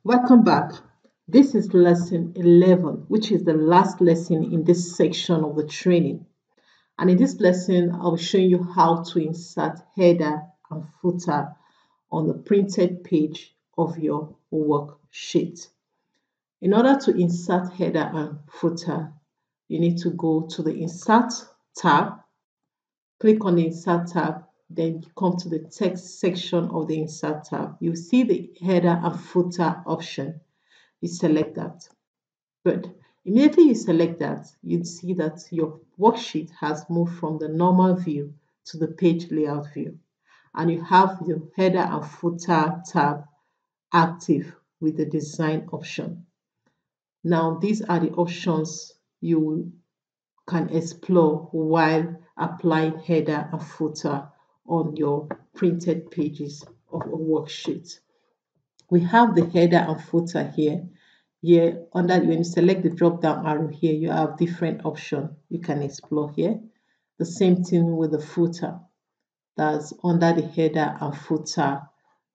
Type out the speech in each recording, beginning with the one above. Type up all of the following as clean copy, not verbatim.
Welcome back. This is lesson 11, which is the last lesson in this section of the training. And in this lesson, I'll be showing you how to insert header and footer on the printed page of your worksheet. In order to insert header and footer, you need to go to the Insert tab, click on the Insert tab, then you come to the text section of the Insert tab. You see the header and footer option. You select that. Good. Immediately you select that, you'd see that your worksheet has moved from the normal view to the page layout view. And you have your header and footer tab active with the design option. Now, these are the options you can explore while applying header and footer on your printed pages of a worksheet. We have the header and footer here. Here, when you select the drop down arrow here, you have different options you can explore here. The same thing with the footer. That's under the header and footer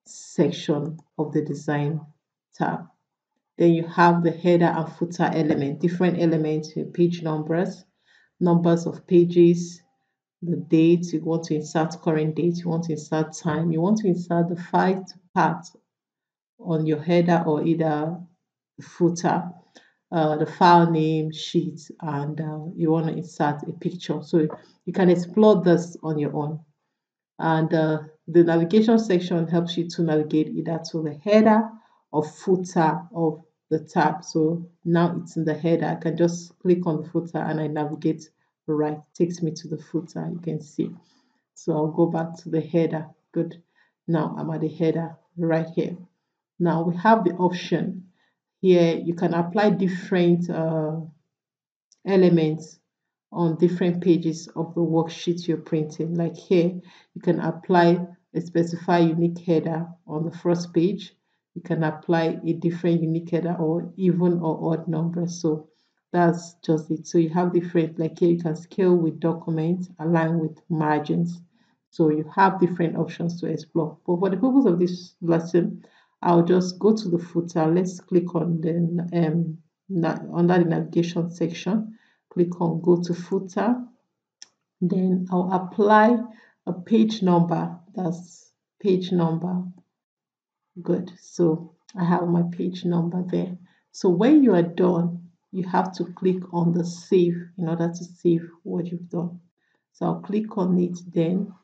section of the design tab. Then you have the header and footer element, different elements, page numbers, numbers of pages, the date, you want to insert current date, you want to insert time, you want to insert the 5 parts on your header or either footer, the file name, sheet, and you want to insert a picture. So you can explore this on your own. And the navigation section helps you to navigate either to the header or footer of the tab. So now it's in the header. I can just click on the footer and I navigate right. It takes me to the footer, you can see. So I'll go back to the header. Good. Now I'm at the header right here. Now we have the option here. You can apply different elements on different pages of the worksheet you're printing. Like here, you can apply a specified unique header on the first page. You can apply a different unique header or even or odd number. So that's just it. So you have different, like here you can scale with documents, align with margins. So you have different options to explore. But for the purpose of this lesson, I'll just go to the footer. Let's click on the under the navigation section. Click on go to footer. Then I'll apply a page number. That's page number. Good. So I have my page number there. So when you are done, you have to click on the save in order to save what you've done. So I'll click on it. Then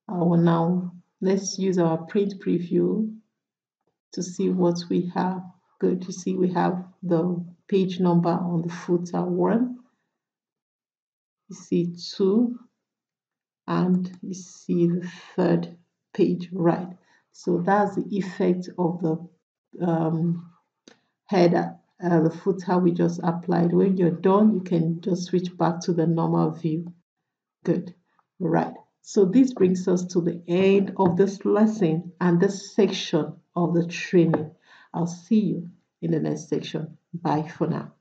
I will now, let's use our print preview to see what we have. Good. You see we have the page number on the footer 1. You see 2, and you see the third page right. So that's the effect of the header, the footer we just applied. When you're done, you can just switch back to the normal view. Good. Right. So this brings us to the end of this lesson and this section of the training. I'll see you in the next section. Bye for now.